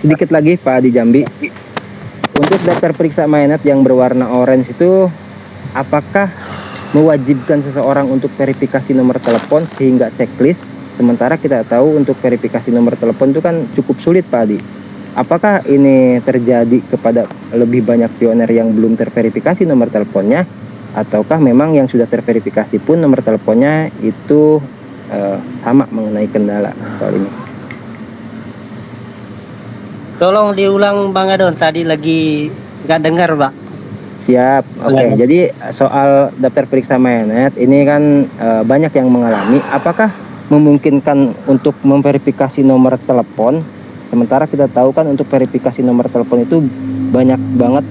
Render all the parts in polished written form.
Sedikit lagi Pak di Jambi, untuk daftar periksa mainnet yang berwarna orange itu apakah mewajibkan seseorang untuk verifikasi nomor telepon sehingga checklist, sementara kita tahu untuk verifikasi nomor telepon itu kan cukup sulit Pak Adi. Apakah ini terjadi kepada lebih banyak pioner yang belum terverifikasi nomor teleponnya, ataukah memang yang sudah terverifikasi pun nomor teleponnya itu sama mengenai kendala soal ini? Tolong diulang Bang Adon, tadi lagi nggak dengar Pak. Siap, oke. Jadi soal daftar periksa mainnet ini kan banyak yang mengalami. Apakah memungkinkan untuk memverifikasi nomor telepon? Sementara kita tahu kan untuk verifikasi nomor telepon itu banyak banget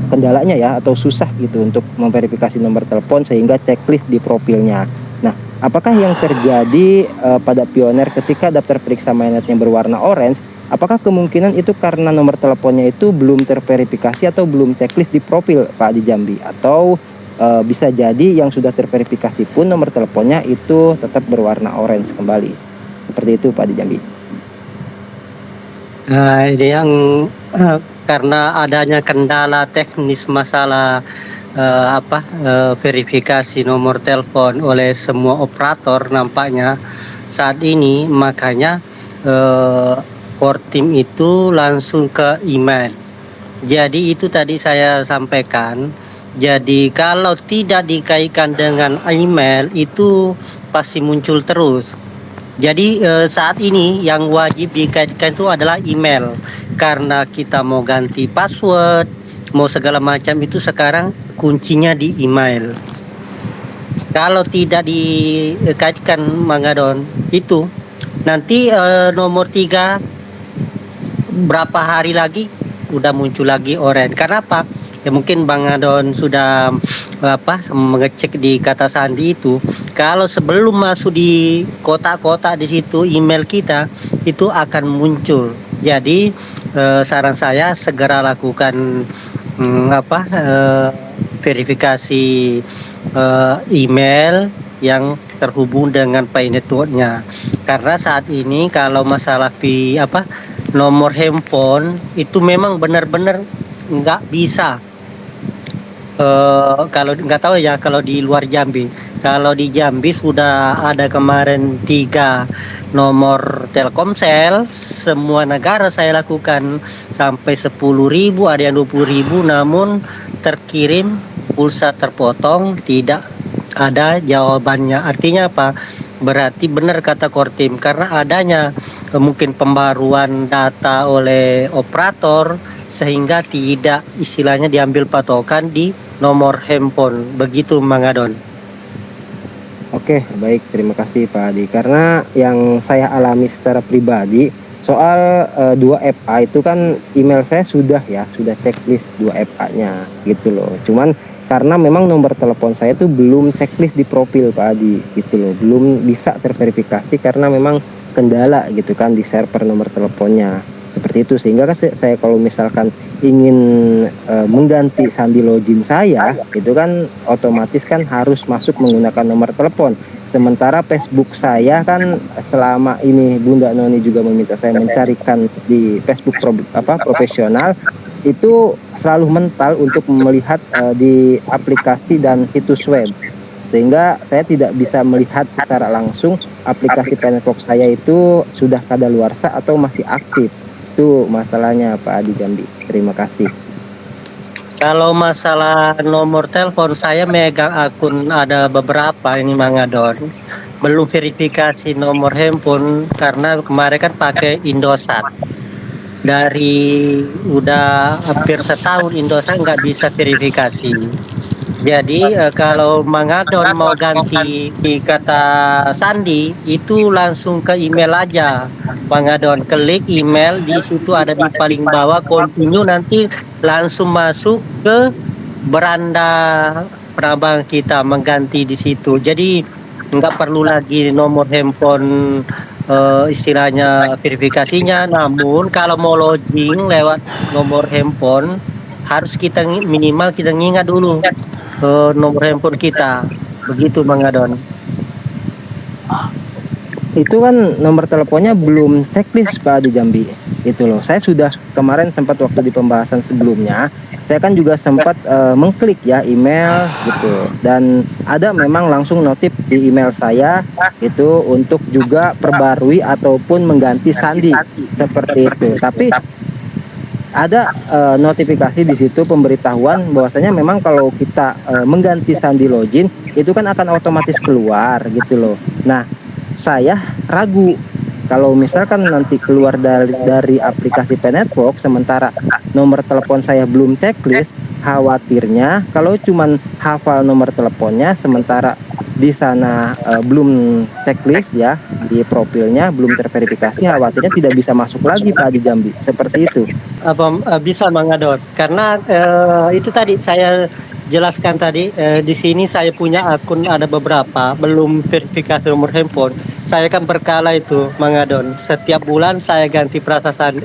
kendalanya ya, atau susah gitu untuk memverifikasi nomor telepon sehingga checklist di profilnya. Nah, apakah yang terjadi pada pioner ketika daftar periksa mainnetnya berwarna orange? Apakah kemungkinan itu karena nomor teleponnya itu belum terverifikasi atau belum checklist di profil Pak di Jambi? Atau bisa jadi yang sudah terverifikasi pun nomor teleponnya itu tetap berwarna orange kembali? Seperti itu Pak di Jambi. Ini yang karena adanya kendala teknis masalah verifikasi nomor telepon oleh semua operator nampaknya saat ini, makanya core team itu langsung ke email. Jadi itu tadi saya sampaikan. Jadi kalau tidak dikaitkan dengan email itu pasti muncul terus. Jadi saat ini yang wajib dikaitkan itu adalah email. Karena kita mau ganti password, mau segala macam itu sekarang kuncinya di email. Kalau tidak dikaitkan Mangadon itu nanti nomor 3 berapa hari lagi udah muncul lagi orange. Karena apa? Ya mungkin Bang Adon sudah mengecek di kata sandi itu. Kalau sebelum masuk di kotak-kotak di situ email kita itu akan muncul. Jadi saran saya segera lakukan verifikasi email yang terhubung dengan Pay Network-nya. Karena saat ini kalau masalah nomor handphone itu memang benar-benar nggak bisa. Kalau nggak tahu ya kalau di luar Jambi. Kalau di Jambi sudah ada kemarin 3 nomor Telkomsel, semua negara saya lakukan sampai 10.000, ada yang 20.000, namun terkirim pulsa terpotong, tidak ada jawabannya. Artinya apa? Berarti benar kata Kortim, karena adanya mungkin pembaruan data oleh operator sehingga tidak istilahnya diambil patokan di nomor handphone. Begitu Mangadon. Oke, baik, terima kasih Pak Adi. Karena yang saya alami secara pribadi soal 2FA itu kan email saya sudah checklist 2FA-nya gitu loh. Cuman karena memang nomor telepon saya itu belum checklist di profil Pak Adi gitu loh, belum bisa terverifikasi karena memang kendala gitu kan di server nomor teleponnya seperti itu. Sehingga kan saya kalau misalkan ingin mengganti sandi login saya itu kan otomatis kan harus masuk menggunakan nomor telepon. Sementara Facebook saya kan selama ini Bunda Noni juga meminta saya mencarikan di Facebook profesional itu selalu mental untuk melihat di aplikasi dan situs web, sehingga saya tidak bisa melihat secara langsung aplikasi Penetbox saya itu sudah kadaluarsa atau masih aktif. Itu masalahnya Pak Adi Jambi. Terima kasih. Kalau masalah nomor telepon, saya megang akun ada beberapa ini Mangadon. Belum verifikasi nomor handphone karena kemarin kan pakai Indosat. Dari udah hampir setahun Indosat nggak bisa verifikasi. Jadi kalau Mangadon mau ganti di kata sandi itu langsung ke email aja. Mangadon klik email, di situ ada di paling bawah continue, nanti langsung masuk ke beranda penambang kita mengganti di situ. Jadi nggak perlu lagi nomor handphone istilahnya verifikasinya. Namun kalau mau login lewat nomor handphone harus kita minimal kita ngingat dulu nomor handphone kita. Begitu Bang Adon. Itu kan nomor teleponnya belum checklist Pak di Jambi. itu loh. Saya sudah kemarin sempat waktu di pembahasan sebelumnya, saya kan juga sempat mengklik ya email gitu, dan ada memang langsung notif di email saya itu untuk juga perbarui ataupun mengganti sandi seperti itu. Tapi ada notifikasi di situ pemberitahuan bahwasanya memang kalau kita mengganti sandi login itu kan akan otomatis keluar gitu loh. Nah, saya ragu kalau misalkan nanti keluar dari aplikasi Penetbox sementara nomor telepon saya belum checklist, khawatirnya kalau cuman hafal nomor teleponnya sementara di sana belum checklist ya, di profilnya belum terverifikasi, khawatirnya tidak bisa masuk lagi Pak di Jambi, seperti itu. Bisa mengadot karena itu tadi saya jelaskan tadi, di sini saya punya akun ada beberapa belum verifikasi nomor handphone. Saya kan berkala itu mengadon setiap bulan saya ganti perasaan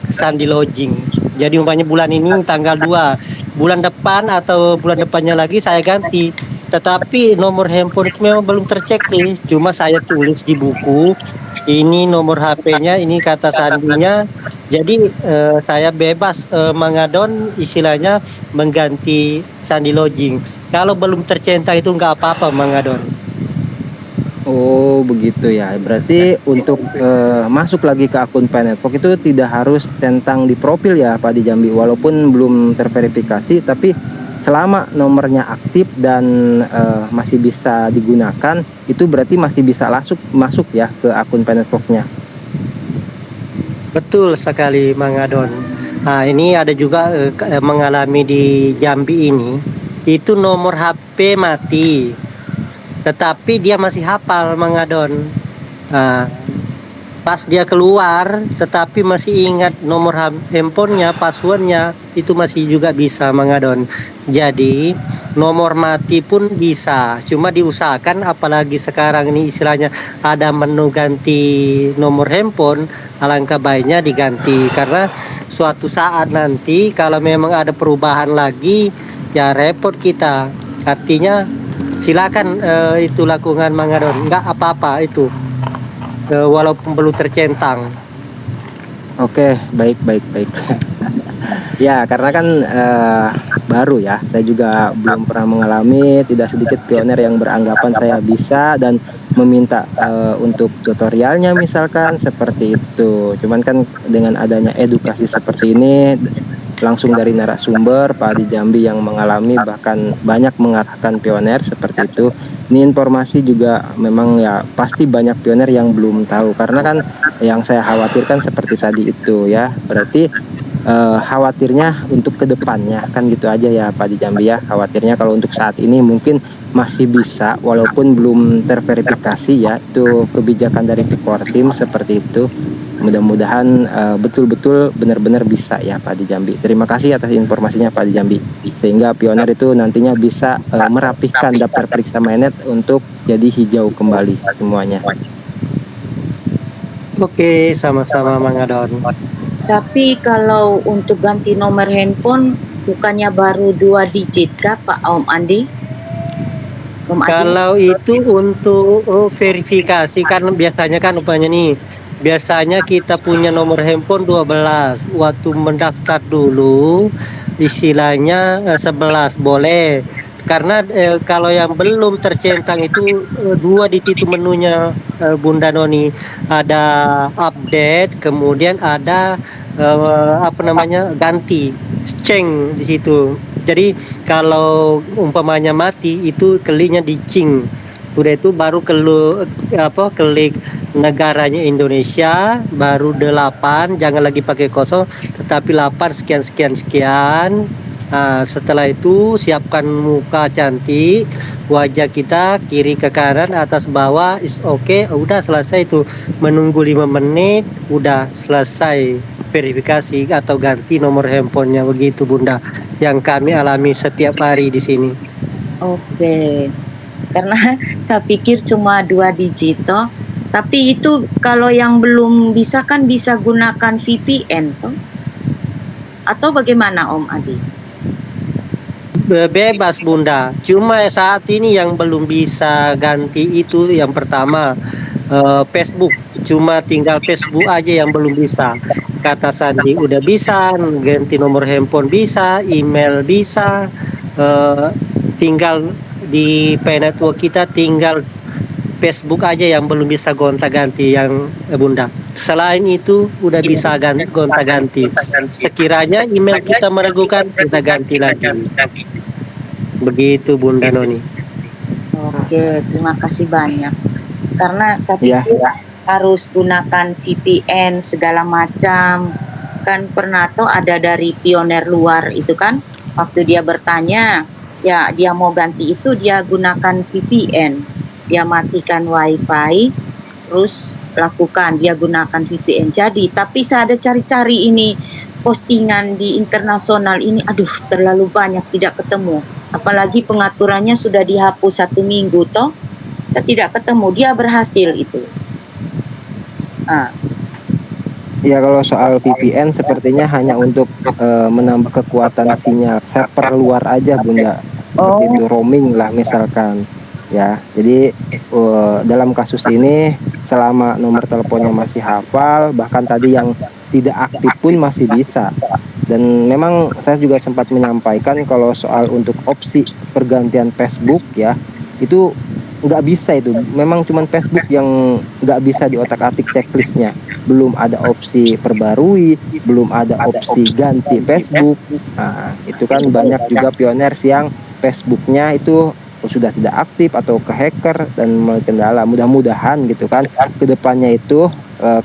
sandi login. Jadi umpamanya bulan ini tanggal 2, bulan depan atau bulan depannya lagi saya ganti, tetapi nomor handphone itu memang belum terchecklist. Cuma saya tulis di buku ini nomor HP-nya, ini kata sandinya. Jadi saya bebas mengadon istilahnya mengganti sandi login. Kalau belum tercentang itu nggak apa-apa mengadon. Oh begitu ya, berarti untuk masuk lagi ke akun Penetbox itu tidak harus centang di profil ya Pak di Jambi, walaupun belum terverifikasi, tapi selama nomornya aktif dan masih bisa digunakan, itu berarti masih bisa masuk ya ke akun Penetbox-nya. Betul sekali mengadon. Nah ini ada juga mengalami di Jambi ini, itu nomor HP mati, tetapi dia masih hafal mengadon. Nah, pas dia keluar tetapi masih ingat nomor handphonenya, passwordnya, itu masih juga bisa mengadon. Jadi nomor mati pun bisa, cuma diusahakan apalagi sekarang ini istilahnya ada menu ganti nomor handphone, alangkah baiknya diganti karena suatu saat nanti kalau memang ada perubahan lagi ya repot kita. Artinya silakan itu lakukan mengadon, nggak apa-apa itu. Walaupun belum tercentang. Oke, baik. Ya, karena kan baru ya, saya juga belum pernah mengalami, tidak sedikit pioner yang beranggapan saya bisa dan meminta untuk tutorialnya misalkan seperti itu. Cuman kan dengan adanya edukasi seperti ini, langsung dari narasumber Pak di Jambi yang mengalami, bahkan banyak mengarahkan pioner seperti itu. Ini informasi juga memang ya pasti banyak pioner yang belum tahu, karena kan yang saya khawatirkan seperti tadi itu ya, berarti khawatirnya untuk kedepannya kan gitu aja ya Pak di Jambi ya. Khawatirnya kalau untuk saat ini mungkin masih bisa walaupun belum terverifikasi ya, itu kebijakan dari Pikortim seperti itu. Mudah-mudahan betul-betul benar-benar bisa ya Pak di Jambi. Terima kasih atas informasinya Pak di Jambi, sehingga pioner itu nantinya bisa merapihkan daftar periksa mainnet untuk jadi hijau kembali semuanya. Oke, sama-sama mengadon. Tapi kalau untuk ganti nomor handphone bukannya baru 2 digit kah Pak Om Andi? Kalau itu untuk verifikasi, karena biasanya kan umpamanya nih, biasanya kita punya nomor handphone 12, waktu mendaftar dulu istilahnya 11 boleh, karena kalau yang belum tercentang itu 2 di situ menunya Bunda Noni, ada update kemudian ada ganti ceng di situ. Jadi kalau umpamanya mati itu kliknya di cing, udah itu baru klik negaranya Indonesia, baru 8, jangan lagi pakai kosong tetapi 8 sekian. Nah, setelah itu siapkan muka cantik, wajah kita kiri ke kanan atas bawah is oke, udah selesai itu, menunggu 5 menit udah selesai verifikasi atau ganti nomor handphonenya, begitu Bunda yang kami alami setiap hari di sini. Oke. Karena saya pikir cuma 2 digit toh. Tapi itu kalau yang belum bisa kan bisa gunakan VPN toh? Atau bagaimana Om Adi? Bebas Bunda, cuma saat ini yang belum bisa ganti itu yang pertama Facebook. cuma tinggal Facebook aja yang belum bisa. Kata Sandi udah bisa, ganti nomor handphone bisa, email bisa, eh, tinggal di Pay Network kita tinggal Facebook aja yang belum bisa gonta-ganti yang Bunda. Selain itu udah bisa gonta-ganti. Sekiranya email kita meragukan, kita ganti lagi. Begitu Bunda Noni. Oke, terima kasih banyak. Karena saya Ya. pikir harus gunakan VPN segala macam. Kan pernah tuh ada dari pioner luar itu kan, waktu dia bertanya, ya dia mau ganti itu dia gunakan VPN. Dia matikan WiFi, terus lakukan dia gunakan VPN. Jadi, tapi saya ada cari-cari ini postingan di internasional ini, aduh terlalu banyak tidak ketemu. Apalagi pengaturannya sudah dihapus 1 minggu toh, saya tidak ketemu. Dia berhasil itu. Ya kalau soal VPN sepertinya hanya untuk menambah kekuatan sinyal server luar aja Bunda. Seperti itu roaming lah misalkan. Ya, jadi dalam kasus ini selama nomor teleponnya masih hafal, bahkan tadi yang tidak aktif pun masih bisa. Dan memang saya juga sempat menyampaikan kalau soal untuk opsi pergantian Facebook ya, itu nggak bisa itu. Memang cuman Facebook yang nggak bisa diotak-atik checklistnya. Belum ada opsi perbarui, belum ada opsi ganti Facebook. Nah, itu kan banyak juga pioners yang Facebooknya itu sudah tidak aktif atau ke hacker dan mulai kendala. Mudah-mudahan gitu kan kedepannya itu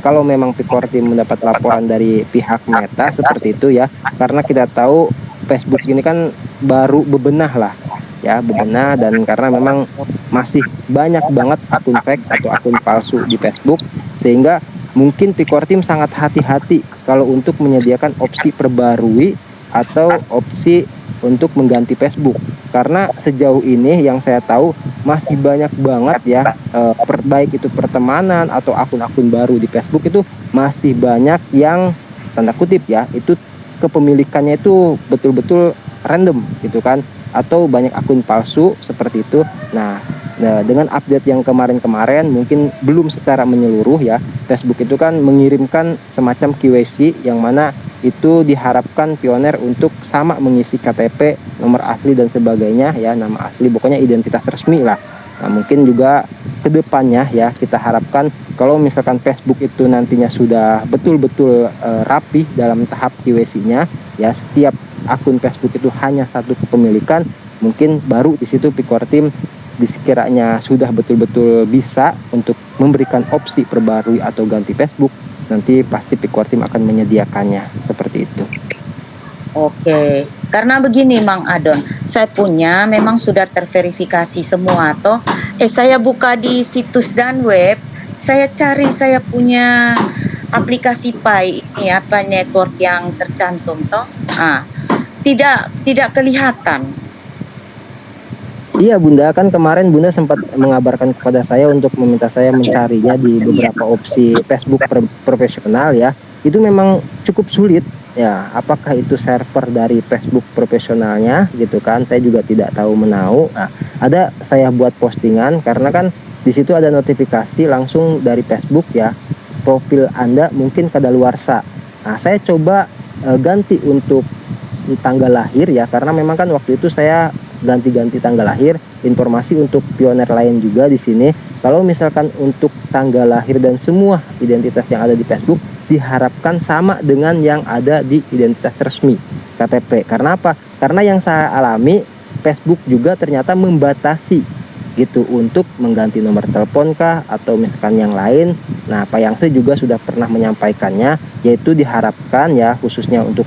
kalau memang Picor Team mendapat laporan dari pihak Meta seperti itu ya, karena kita tahu Facebook ini kan baru bebenah lah ya, bebenah, dan karena memang masih banyak banget akun fake atau akun palsu di Facebook, sehingga mungkin Picor Team sangat hati-hati kalau untuk menyediakan opsi perbarui atau opsi untuk mengganti Facebook, karena sejauh ini yang saya tahu masih banyak banget ya baik itu pertemanan atau akun-akun baru di Facebook itu masih banyak yang tanda kutip ya itu kepemilikannya itu betul-betul random gitu kan, atau banyak akun palsu seperti itu. Nah, dengan update yang kemarin-kemarin mungkin belum secara menyeluruh ya, Facebook itu kan mengirimkan semacam KYC yang mana itu diharapkan pioner untuk sama mengisi KTP, nomor asli dan sebagainya ya, nama asli pokoknya identitas resmi lah. Nah, mungkin juga kedepannya ya kita harapkan kalau misalkan Facebook itu nantinya sudah betul-betul rapi dalam tahap KYC-nya ya, setiap akun Facebook itu hanya satu kepemilikan, mungkin baru di situ Picor Team disekiranya sudah betul-betul bisa untuk memberikan opsi perbarui atau ganti Facebook, nanti pasti Picor Team akan menyediakannya seperti itu. Oke, karena begini Mang Adon, saya punya memang sudah terverifikasi semua toh. Saya buka di situs dan web, saya cari saya punya aplikasi Pi ini apa network yang tercantum toh. Tidak kelihatan. Iya Bunda, kan kemarin Bunda sempat mengabarkan kepada saya untuk meminta saya mencarinya di beberapa opsi Facebook profesional ya. Itu memang cukup sulit ya. Apakah itu server dari Facebook profesionalnya gitu kan? Saya juga tidak tahu menau. Nah, ada saya buat postingan karena kan di situ ada notifikasi langsung dari Facebook ya. Profil Anda mungkin kadaluarsa. Nah, saya coba ganti untuk tanggal lahir ya, karena memang kan waktu itu saya ganti-ganti tanggal lahir. Informasi untuk pioner lain juga di sini, kalau misalkan untuk tanggal lahir dan semua identitas yang ada di Facebook diharapkan sama dengan yang ada di identitas resmi KTP. Karena apa? Karena yang saya alami, Facebook juga ternyata membatasi gitu untuk mengganti nomor telepon kah atau misalkan yang lain. Nah, Pak Yangse juga sudah pernah menyampaikannya, yaitu diharapkan ya khususnya untuk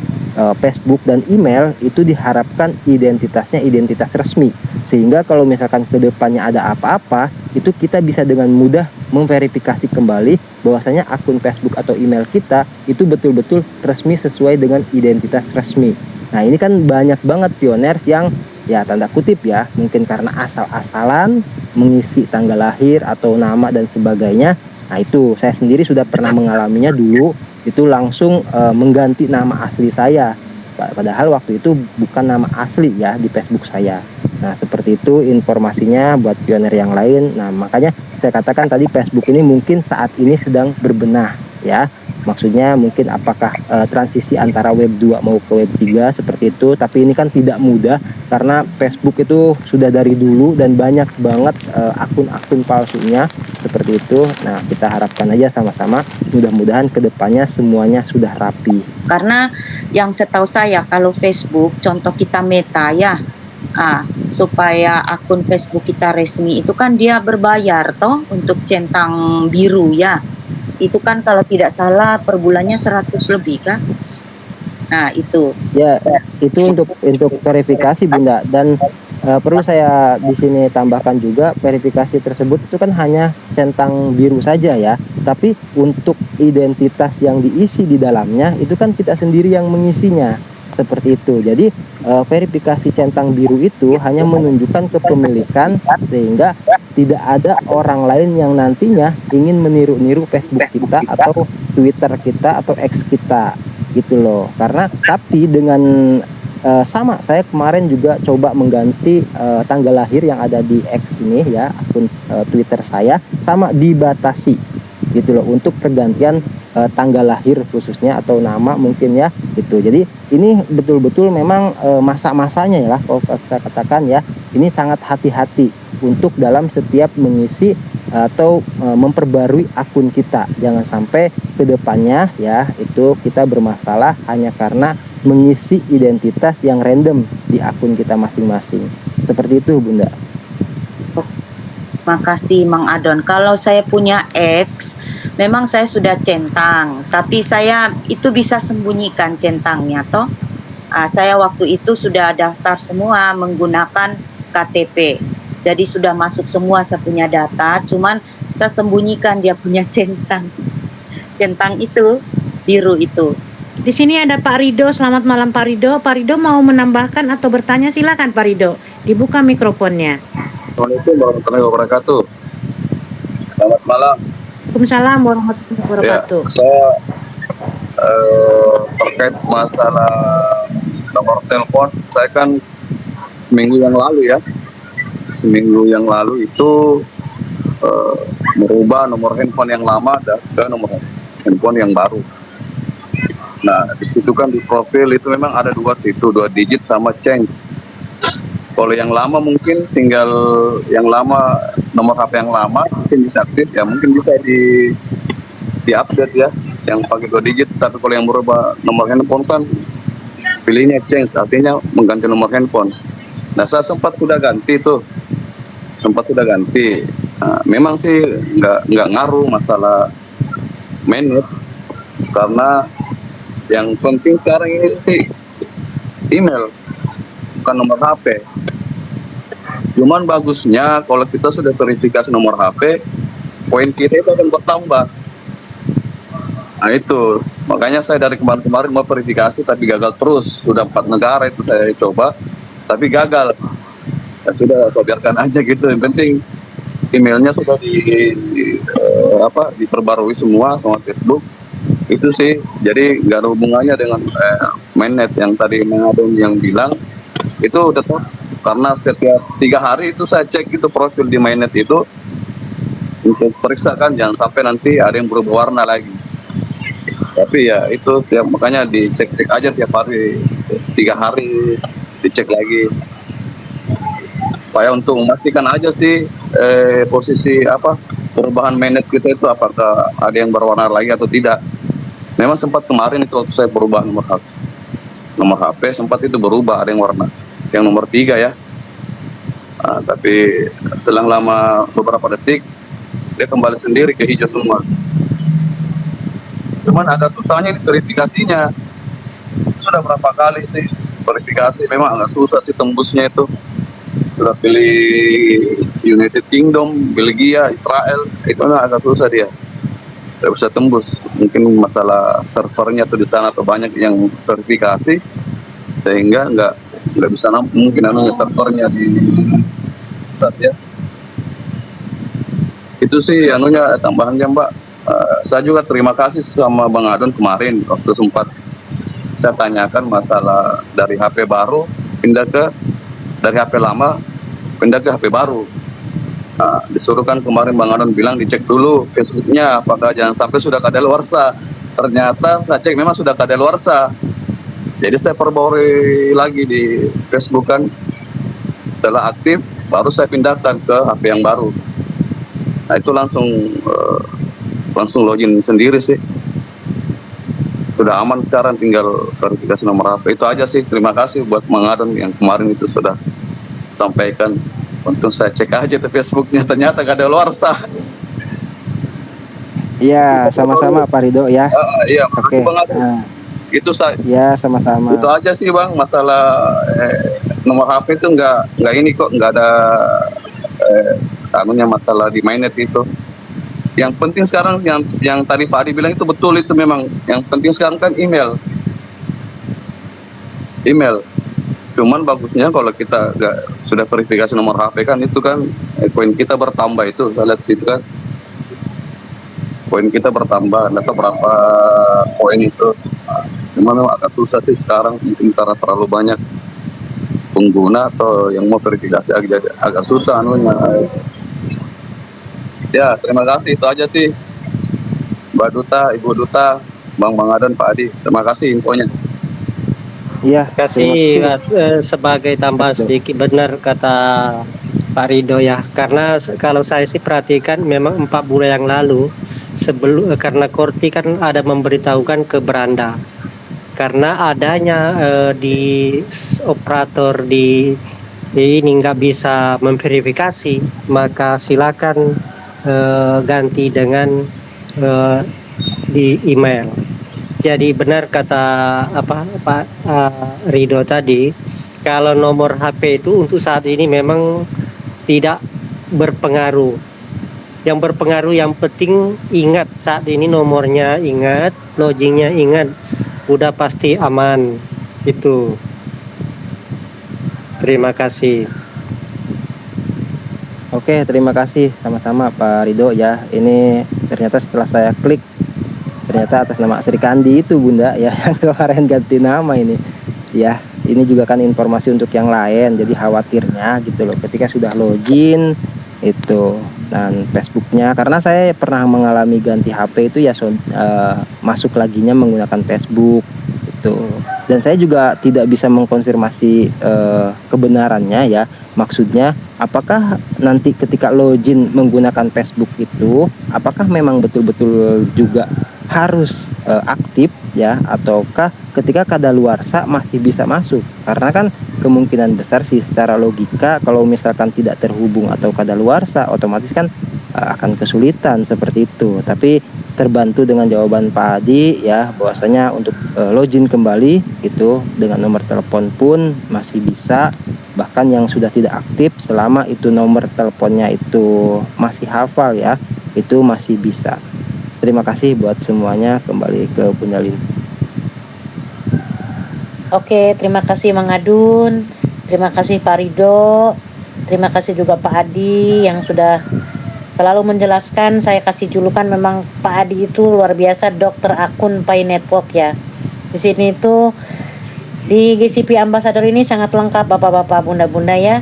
Facebook dan email itu diharapkan identitasnya identitas resmi, sehingga kalau misalkan kedepannya ada apa-apa itu kita bisa dengan mudah memverifikasi kembali bahwasanya akun Facebook atau email kita itu betul-betul resmi sesuai dengan identitas resmi. Nah, ini kan banyak banget pioners yang ya tanda kutip ya, mungkin karena asal-asalan mengisi tanggal lahir atau nama dan sebagainya. Nah, itu saya sendiri sudah pernah mengalaminya dulu, itu langsung mengganti nama asli saya, padahal waktu itu bukan nama asli ya di Facebook saya. Nah, seperti itu informasinya buat pioner yang lain. Nah, makanya saya katakan tadi Facebook ini mungkin saat ini sedang berbenah ya. Maksudnya mungkin apakah transisi antara web 2 mau ke web 3 seperti itu, tapi ini kan tidak mudah karena Facebook itu sudah dari dulu dan banyak banget akun-akun palsunya seperti itu. Nah, kita harapkan aja sama-sama mudah-mudahan kedepannya semuanya sudah rapi. Karena yang setahu saya kalau Facebook, contoh kita Meta ya, supaya akun Facebook kita resmi itu kan dia berbayar toh untuk centang biru ya. Itu kan kalau tidak salah per bulannya 100 lebih kan. Nah, itu. Ya, itu untuk verifikasi Bunda, dan perlu saya di sini tambahkan juga verifikasi tersebut itu kan hanya centang biru saja ya. Tapi untuk identitas yang diisi di dalamnya itu kan kita sendiri yang mengisinya. Seperti itu. Jadi verifikasi centang biru itu hanya menunjukkan kepemilikan sehingga tidak ada orang lain yang nantinya ingin meniru-niru Facebook kita atau Twitter kita atau X kita gitu loh. Karena tapi dengan sama saya kemarin juga coba mengganti tanggal lahir yang ada di X ini ya, akun Twitter saya sama dibatasi gitu loh untuk pergantian tanggal lahir khususnya atau nama mungkin ya gitu. Jadi ini betul-betul memang masa-masanya ya lah kalau saya katakan ya, ini sangat hati-hati untuk dalam setiap mengisi atau memperbarui akun kita. Jangan sampai kedepannya ya itu kita bermasalah hanya karena mengisi identitas yang random di akun kita masing-masing. Seperti itu Bunda. Makasih Mang Adon. Kalau saya punya X, memang saya sudah centang, tapi saya itu bisa sembunyikan centangnya toh. Saya waktu itu sudah daftar semua menggunakan KTP. Jadi sudah masuk semua saya punya data, cuman saya sembunyikan dia punya centang. Centang itu biru itu. Di sini ada Pak Rido. Selamat malam Pak Rido. Pak Rido mau menambahkan atau bertanya, silakan Pak Rido. Dibuka mikrofonnya. Assalamualaikum warahmatullahi wabarakatuh. Selamat malam. Waalaikumsalam warahmatullahi wabarakatuh. Ya, saya terkait masalah nomor telepon, saya kan seminggu yang lalu itu merubah nomor handphone yang lama ke nomor handphone yang baru. Nah, di situ kan di profil itu memang ada dua digit sama change. Kalau yang lama mungkin tinggal yang lama, nomor HP yang lama mungkin bisa aktif ya, mungkin bisa di update ya yang pakai 2 digit. Tapi kalau yang berubah nomor handphone kan pilihnya change, artinya mengganti nomor handphone. Nah, saya sempat sudah ganti. Nah, memang sih nggak ngaruh masalah menit, karena yang penting sekarang ini sih email bukan nomor HP. Cuman bagusnya kalau kita sudah verifikasi nomor HP, poin kita itu akan bertambah. Nah itu, makanya saya dari kemarin-kemarin mau verifikasi tapi gagal terus. Sudah 4 negara itu saya coba, tapi gagal. Ya sudah, saya biarkan aja gitu. Yang penting emailnya sudah diperbarui semua sama Facebook. Itu sih, jadi nggak ada hubungannya dengan mainnet yang tadi Mengadon yang bilang. Itu tetap, karena setiap 3 hari itu saya cek itu profil di mainnet itu untuk periksa kan, jangan sampai nanti ada yang berubah warna lagi. Tapi ya itu makanya dicek-cek aja tiap hari, 3 hari dicek lagi supaya untuk memastikan aja sih posisi perubahan mainnet kita itu apakah ada yang berwarna lagi atau tidak. Memang sempat kemarin itu waktu saya perubahan nomor HP sempat itu berubah, ada yang warna yang nomor 3 ya. Tapi selang lama beberapa detik dia kembali sendiri ke hijau semua. Cuman agak susahnya ini verifikasinya. Sudah berapa kali sih verifikasi, memang agak susah sih tembusnya itu. Sudah pilih United Kingdom, Belgia, Israel, itu agak susah dia. Nggak bisa tembus. Mungkin masalah servernya tuh di sana atau banyak yang verifikasi sehingga nggak bisa mungkin servernya di pusat ya. Itu sih tambahannya Mbak. Saya juga terima kasih sama Bang Adon kemarin waktu sempat saya tanyakan masalah dari HP baru dari HP lama pindah ke HP baru. Disuruh kan kemarin Bang Adon bilang dicek dulu Facebooknya apakah jangan sampai sudah kadaluarsa. Ternyata saya cek memang sudah kadaluarsa. Jadi saya perbarui lagi di Facebook kan, setelah aktif baru saya pindahkan ke HP yang baru. Nah itu langsung login sendiri sih. Sudah aman sekarang, tinggal verifikasi nomor HP. Itu aja sih. Terima kasih buat Bang Adon yang kemarin itu sudah sampaikan. Untung saya cek aja ke Facebooknya, ternyata kadaluarsa. Iya, sama-sama Pak Rido ya. Iya, Oke. makasih Bang Adon. Itu saya. Ya, sama-sama. Itu aja sih Bang, masalah nomor HP itu nggak ini kok, nggak ada anunya masalah di mainnet itu. Yang penting sekarang yang tadi Pak Adi bilang itu betul, itu memang yang penting sekarang kan email. Cuman bagusnya kalau kita sudah verifikasi nomor HP kan, itu kan poin kita bertambah, itu saya lihat situ kan. Poin kita bertambah, atau berapa poin itu. Cuma memang agak susah sih sekarang, mungkin karena terlalu banyak pengguna atau yang mau verifikasi agak susah anunya. Ya, terima kasih, itu aja sih Mbak Duta, Ibu Duta, Bang Adon, Pak Adi. Terima kasih infonya. Iya, Kasih sebagai tambahan sedikit, benar kata Pak Rido ya, karena kalau saya sih perhatikan memang 4 bulan yang lalu sebelum karena Korti kan ada memberitahukan ke beranda karena adanya di operator di ini nggak bisa memverifikasi, maka silakan ganti dengan di email. Jadi benar kata Pak Rido tadi, kalau nomor HP itu untuk saat ini memang tidak berpengaruh. Yang berpengaruh yang penting ingat saat ini nomornya ingat, loginnya ingat, udah pasti aman. Itu. Terima kasih. Oke, terima kasih sama-sama Pak Rido ya. Ini ternyata setelah saya klik, ternyata atas nama Sri Kandi itu Bunda ya, yang kemarin ganti nama ini. Ya, ini juga kan informasi untuk yang lain. Jadi khawatirnya gitu loh, ketika sudah login itu dan Facebooknya, karena saya pernah mengalami ganti HP itu ya, masuk laginya menggunakan Facebook itu. Dan saya juga tidak bisa mengkonfirmasi kebenarannya ya. Maksudnya apakah nanti ketika login menggunakan Facebook itu, apakah memang betul-betul juga harus aktif ya, ataukah ketika kadaluarsa masih bisa masuk? Karena kan kemungkinan besar sih secara logika kalau misalkan tidak terhubung atau kadaluarsa, otomatis kan akan kesulitan seperti itu. Tapi terbantu dengan jawaban Pak Adi ya, bahwasanya untuk login kembali itu dengan nomor telepon pun masih bisa, bahkan yang sudah tidak aktif selama itu nomor teleponnya itu masih hafal ya, itu masih bisa. Terima kasih buat semuanya, kembali ke Bunda Lin. Oke, terima kasih Mang Adun, terima kasih Pak Rido, terima kasih juga Pak Adi yang sudah selalu menjelaskan. Saya kasih julukan, memang Pak Adi itu luar biasa, dokter akun Pi Network ya. Di sini itu di GCP Ambassador ini sangat lengkap bapak-bapak, bunda-bunda ya.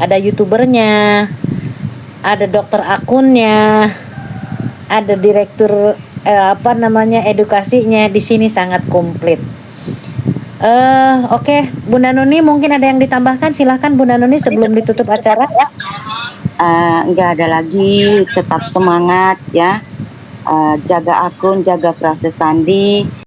Ada youtubernya, ada dokter akunnya, ada direktur edukasinya. Di sini sangat komplit. Oke, Bunda Nuni mungkin ada yang ditambahkan, silahkan Bunda Nuni sebelum ditutup acara. Nggak ada lagi, tetap semangat ya, jaga akun, jaga frase sandi.